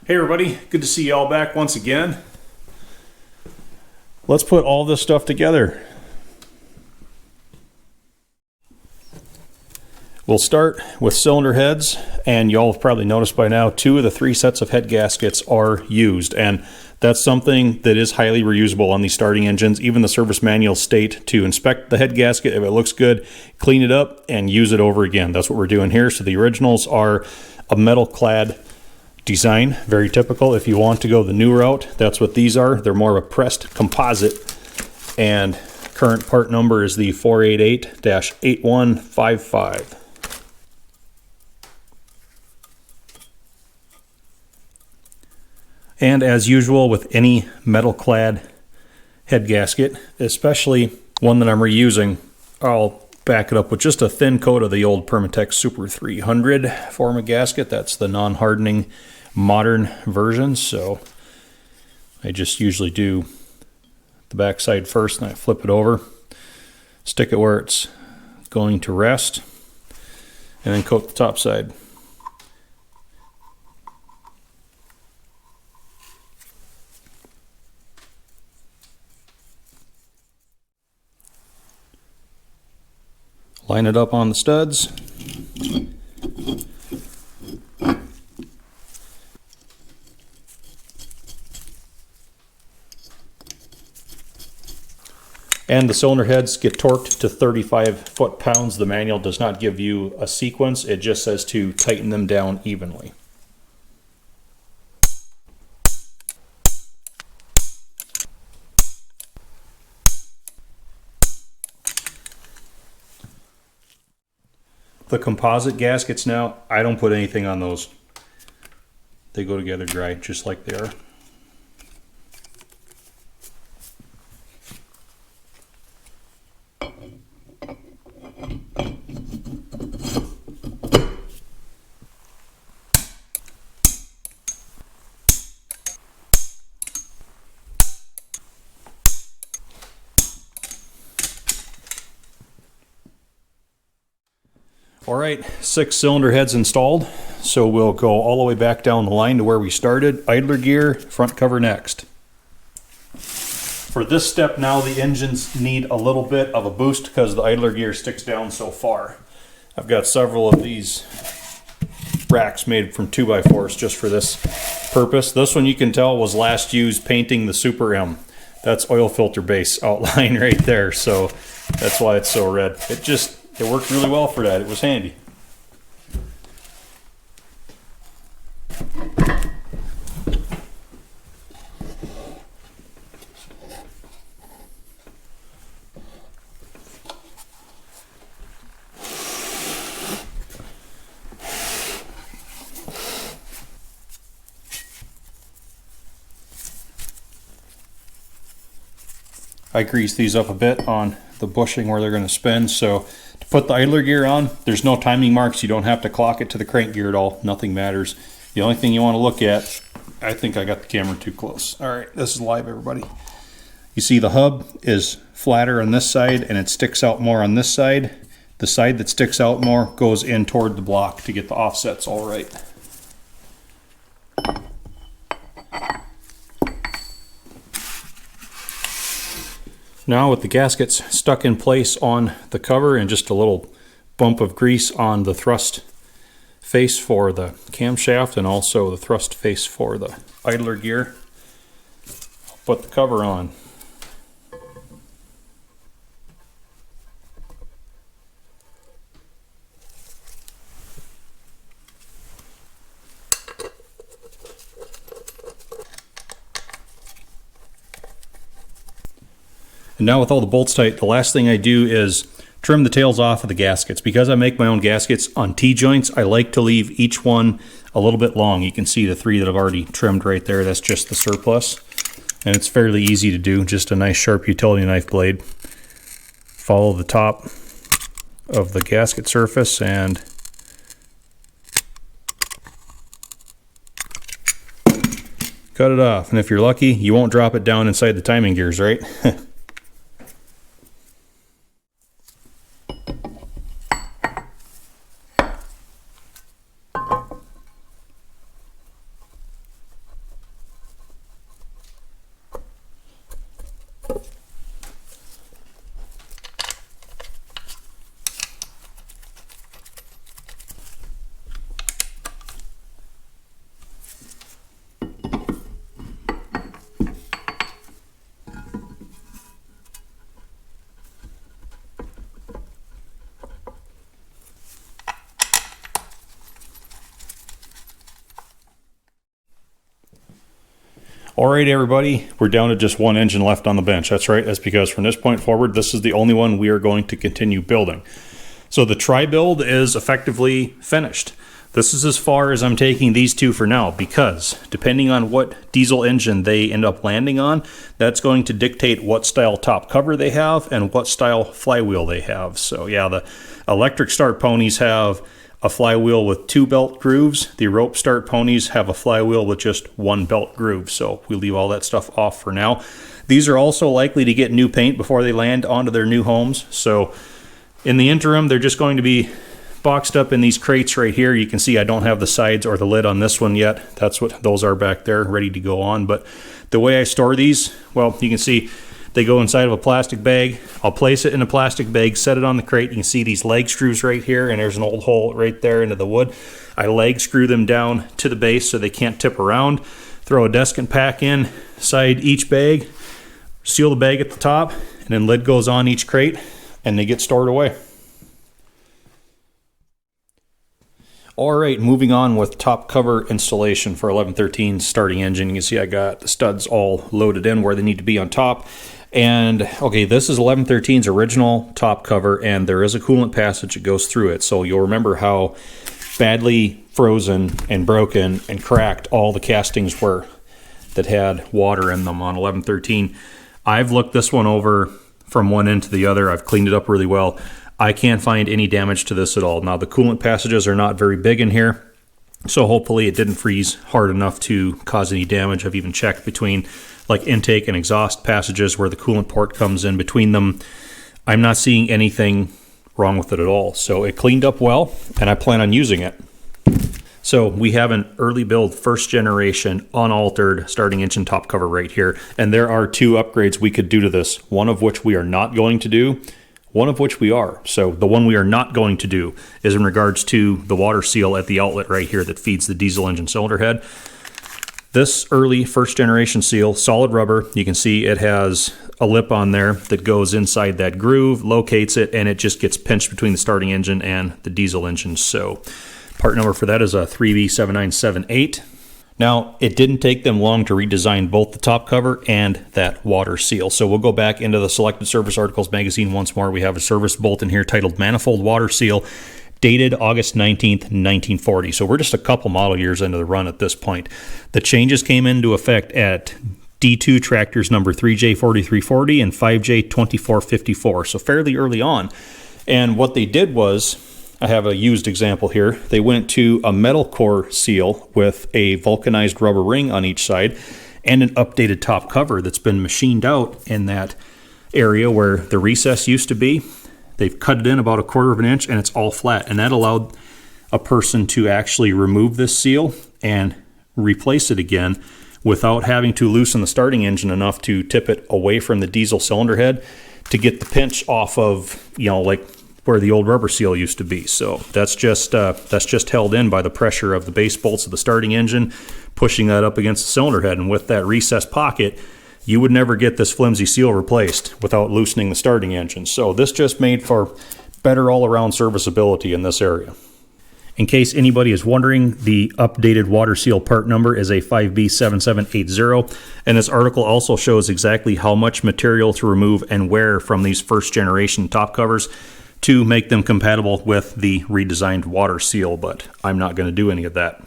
Hey everybody, good to see you all back once again. Let's put all this stuff together. We'll start with cylinder heads, and y'all have probably noticed by now 2 of the 3 sets of head gaskets are used, and that's something that is highly reusable on these starting engines. Even the service manuals state to inspect the head gasket. If it looks good, clean it up and use it over again. That's what we're doing here. So the originals are a metal clad design, very typical. If you want to go the new route, that's what these are. They're more of a pressed composite, and current part number is the 488-8155. And as usual with any metal clad head gasket, especially one that I'm reusing, I'll back it up with just a thin coat of the old Permatex Super 300 form of gasket. That's the non-hardening modern version. So I just usually do the back side first, and I flip it over, stick it where it's going to rest, and then coat the top side. Line it up on the studs. And the cylinder heads get torqued to 35 foot-pounds. The manual does not give you a sequence. It just says to tighten them down evenly. The composite gaskets now, I don't put anything on those. They go together dry, just like they are. All right, 6 cylinder heads installed. So we'll go all the way back down the line to where we started. Idler gear, front cover next. For this step now, the engines need a little bit of a boost because the idler gear sticks down so far. I've got several of these racks made from 2x4s just for this purpose. This one you can tell was last used painting the Super M. That's oil filter base outline right there. So that's why it's so red. It worked really well for that. It was handy. I grease these up a bit on the bushing where they're going to spin. So to put the idler gear on, there's no timing marks. You don't have to clock it to the crank gear at all. Nothing matters. The only thing you want to look at, I think I got the camera too close. All right, this is live, everybody. You see the hub is flatter on this side and it sticks out more on this side. The side that sticks out more goes in toward the block to get the offsets all right. Now with the gaskets stuck in place on the cover and just a little bump of grease on the thrust face for the camshaft and also the thrust face for the idler gear, I'll put the cover on. And now with all the bolts tight, the last thing I do is trim the tails off of the gaskets. Because I make my own gaskets on T-joints, I like to leave each one a little bit long. You can see the 3 that I've already trimmed right there. That's just the surplus. And it's fairly easy to do. Just a nice sharp utility knife blade. Follow the top of the gasket surface and cut it off. And if you're lucky, you won't drop it down inside the timing gears, right? All right, everybody, we're down to just one engine left on the bench. That's right. That's because from this point forward, this is the only one we are going to continue building. So the tri-build is effectively finished. This is as far as I'm taking these two for now, because depending on what diesel engine they end up landing on, that's going to dictate what style top cover they have and what style flywheel they have. So yeah, the electric start ponies have a flywheel with 2 belt grooves. The rope start ponies have a flywheel with just 1 belt groove. So we leave all that stuff off for now. These are also likely to get new paint before they land onto their new homes. So in the interim, they're just going to be boxed up in these crates right here. You can see I don't have the sides or the lid on this one yet. That's what those are back there, ready to go on. But the way I store these, well, you can see they go inside of a plastic bag. I'll place it in a plastic bag, set it on the crate. You can see these leg screws right here, and there's an old hole right there into the wood. I leg screw them down to the base so they can't tip around. Throw a desiccant pack inside each bag, seal the bag at the top, and then lid goes on each crate, and they get stored away. All right, moving on with top cover installation for 1113 starting engine. You can see I got the studs all loaded in where they need to be on top. And okay, this is 1113's original top cover, and there is a coolant passage that goes through it. So you'll remember how badly frozen and broken and cracked all the castings were that had water in them on 1113. I've looked this one over from one end to the other. I've cleaned it up really well. I can't find any damage to this at all. Now, the coolant passages are not very big in here, so hopefully it didn't freeze hard enough to cause any damage. I've even checked between like intake and exhaust passages where the coolant port comes in between them. I'm not seeing anything wrong with it at all. So it cleaned up well, and I plan on using it. So we have an early build, first generation, unaltered starting engine top cover right here. And there are 2 upgrades we could do to this, one of which we are not going to do, one of which we are. So the one we are not going to do is in regards to the water seal at the outlet right here that feeds the diesel engine cylinder head. This early first generation seal, solid rubber, you can see it has a lip on there that goes inside that groove, locates it, and it just gets pinched between the starting engine and the diesel engine. So part number for that is a 3B7978. Now, it didn't take them long to redesign both the top cover and that water seal. So we'll go back into the Selected Service Articles magazine once more. We have a service bulletin here titled Manifold Water Seal, dated August 19th, 1940. So we're just a couple model years into the run at this point. The changes came into effect at D2 tractors number 3J4340 and 5J2454, so fairly early on. And what they did was, I have a used example here. They went to a metal core seal with a vulcanized rubber ring on each side and an updated top cover that's been machined out in that area where the recess used to be. They've cut it in about 1/4 of an inch, and it's all flat. And that allowed a person to actually remove this seal and replace it again without having to loosen the starting engine enough to tip it away from the diesel cylinder head to get the pinch off of, you know, like where the old rubber seal used to be. So that's just held in by the pressure of the base bolts of the starting engine, pushing that up against the cylinder head. And with that recessed pocket, you would never get this flimsy seal replaced without loosening the starting engine. So this just made for better all-around serviceability in this area. In case anybody is wondering, the updated water seal part number is a 5B7780, and this article also shows exactly how much material to remove and where from these first generation top covers to make them compatible with the redesigned water seal, but I'm not going to do any of that.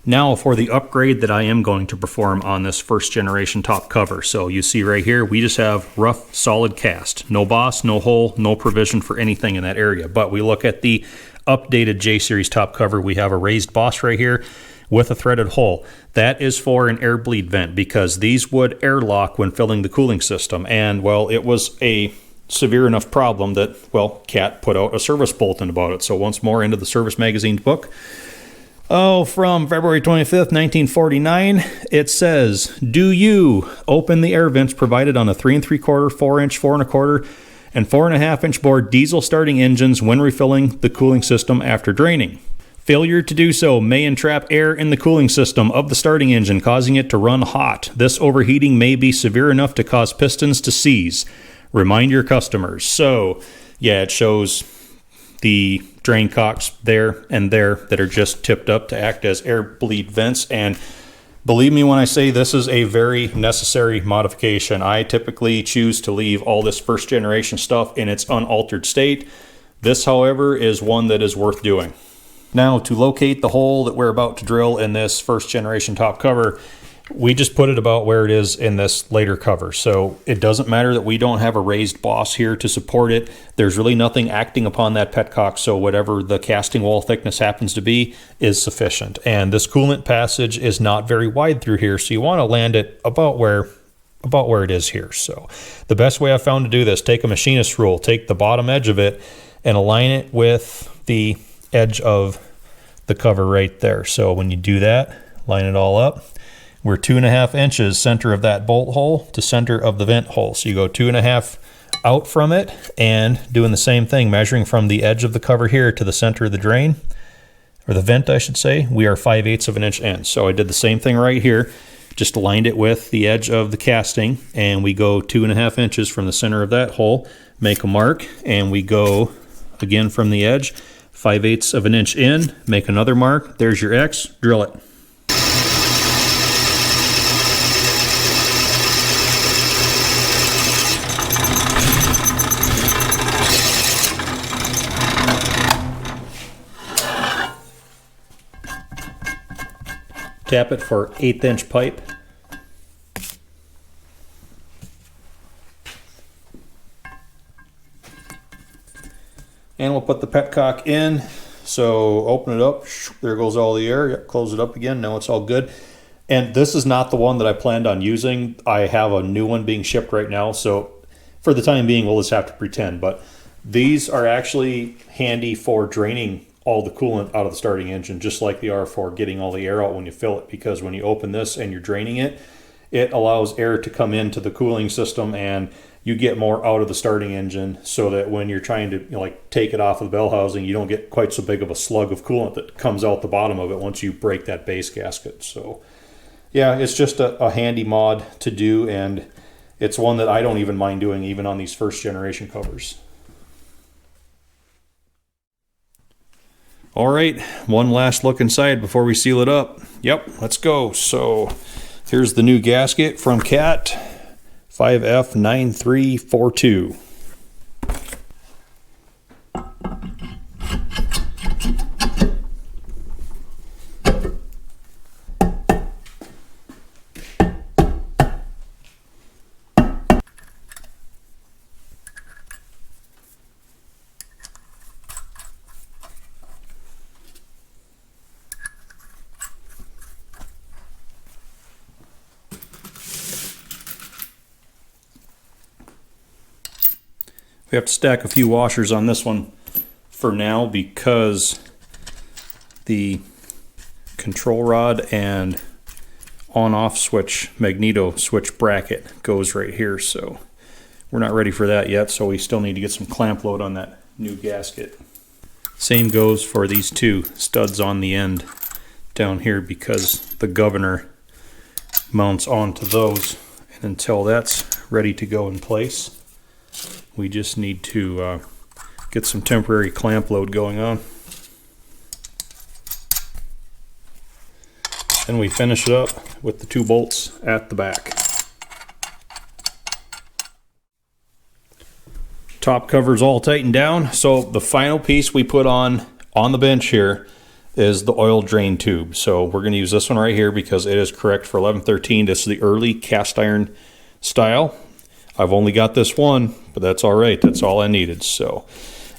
Now for the upgrade that I am going to perform on this first generation top cover. So you see right here, we just have rough, solid cast. No boss, no hole, no provision for anything in that area. But we look at the updated J-Series top cover, we have a raised boss right here with a threaded hole. That is for an air bleed vent because these would airlock when filling the cooling system. And well, it was a severe enough problem that, well, CAT put out a service bulletin about it. So once more into the Service Magazine's book. From February 25th, 1949, it says, do you open the air vents provided on a 3 3/4, 4 inch, 4 1/4, and 4 1/2 inch bore diesel starting engines when refilling the cooling system after draining. Failure to do so may entrap air in the cooling system of the starting engine, causing it to run hot. This overheating may be severe enough to cause pistons to seize. Remind your customers. So, yeah, it shows the drain cocks there and there that are just tipped up to act as air bleed vents, and Believe me when I say this is a very necessary modification. I typically choose to leave all this first generation stuff in its unaltered state. This, however, is one that is worth doing. Now, to locate the hole that we're about to drill in this first generation top cover, we just put it about where it is in this later cover. So it doesn't matter that we don't have a raised boss here to support it. There's really nothing acting upon that petcock, so whatever the casting wall thickness happens to be is sufficient. And this coolant passage is not very wide through here, so you want to land it about where it is here. So the best way I found to do this, take a machinist rule, take the bottom edge of it and align it with the edge of the cover right there. So when you do that, line it all up. We're 2.5 inches center of that bolt hole to center of the vent hole. So you go 2.5 out from it and doing the same thing, measuring from the edge of the cover here to the center of the drain, or the vent, I should say. We are 5/8 of an inch in. So I did the same thing right here, just aligned it with the edge of the casting, and we go 2.5 inches from the center of that hole, make a mark, and we go again from the edge, 5/8 of an inch in, make another mark. There's your X, drill it. Tap it for 1/8 inch pipe. And we'll put the petcock in. So open it up, there goes all the air. Yep, close it up again, now it's all good. And this is not the one that I planned on using. I have a new one being shipped right now, so for the time being, we'll just have to pretend. But these are actually handy for draining all the coolant out of the starting engine, just like they are for getting all the air out when you fill it, because when you open this and you're draining it, it allows air to come into the cooling system and you get more out of the starting engine, so that when you're trying to like take it off of the bell housing, you don't get quite so big of a slug of coolant that comes out the bottom of it once you break that base gasket. So yeah, it's just a handy mod to do, and it's one that I don't even mind doing even on these first generation covers. All right, one last look inside before we seal it up. Yep, let's go. So here's the new gasket from Cat 5F9342. We have to stack a few washers on this one for now because the control rod and on-off switch, magneto switch bracket goes right here. So we're not ready for that yet, so we still need to get some clamp load on that new gasket. Same goes for these two studs on the end down here, because the governor mounts onto those. And until that's ready to go in place, we just need to get some temporary clamp load going on. Then we finish it up with the 2 bolts at the back. Top cover's all tightened down, so the final piece we put on the bench here is the oil drain tube. So we're going to use this one right here because it is correct for 1113. This is the early cast iron style. I've only got this one, but that's all right. That's all I needed. So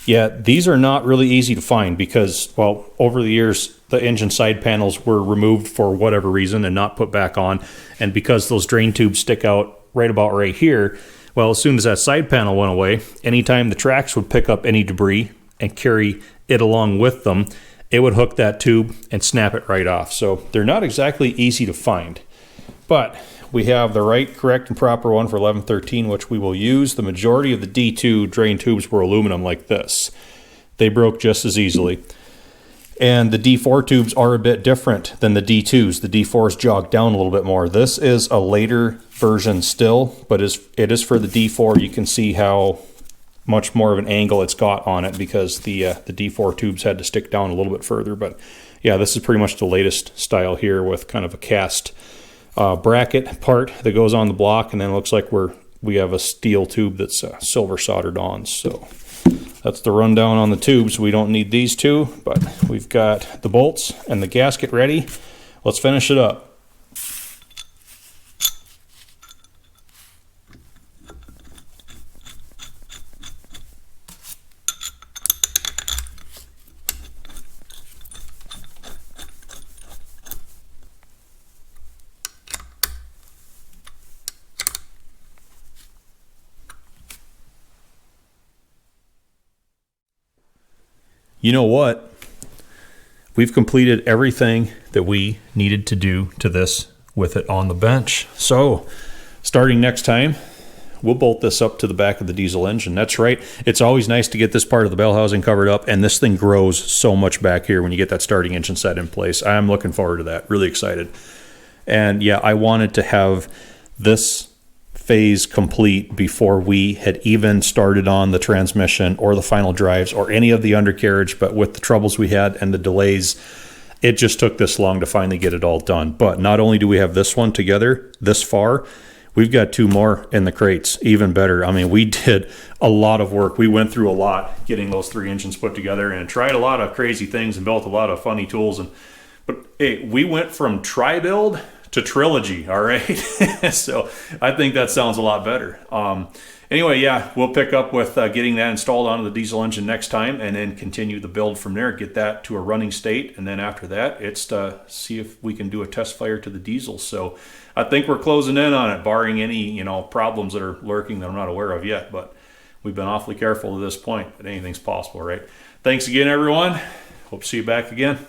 yeah, these are not really easy to find because, well, over the years, the engine side panels were removed for whatever reason and not put back on. And because those drain tubes stick out right about right here, well, as soon as that side panel went away, anytime the tracks would pick up any debris and carry it along with them, it would hook that tube and snap it right off. So they're not exactly easy to find. But we have the right, correct, and proper one for 1113, which we will use. The majority of the D2 drain tubes were aluminum like this. They broke just as easily. And the D4 tubes are a bit different than the D2s. The D4s jog down a little bit more. This is a later version still, but it is for the D4. You can see how much more of an angle it's got on it because the D4 tubes had to stick down a little bit further. But yeah, this is pretty much the latest style here with kind of a cast bracket part that goes on the block, and then it looks like we have a steel tube that's silver soldered on. So that's the rundown on the tubes. We don't need these two, but we've got the bolts and the gasket ready. Let's finish it up. You know what? We've completed everything that we needed to do to this with it on the bench. So starting next time, we'll bolt this up to the back of the diesel engine. That's right. It's always nice to get this part of the bell housing covered up, and this thing grows so much back here when you get that starting engine set in place. I'm looking forward to that. Really excited. And yeah, I wanted to have this phase complete before we had even started on the transmission or the final drives or any of the undercarriage. But with the troubles we had and the delays, it just took this long to finally get it all done. But not only do we have this one together this far, we've got 2 more in the crates. Even better. I mean, we did a lot of work. We went through a lot getting those 3 engines put together and tried a lot of crazy things and built a lot of funny tools. But hey, we went from tri-build to trilogy, all right? So I think that sounds a lot better. Anyway, yeah, we'll pick up with getting that installed onto the diesel engine next time, and then continue the build from there, get that to a running state, and then after that, it's to see if we can do a test fire to the diesel. So I think we're closing in on it, barring any problems that are lurking that I'm not aware of yet, but we've been awfully careful to this point, but anything's possible, right? Thanks again, everyone. Hope to see you back again.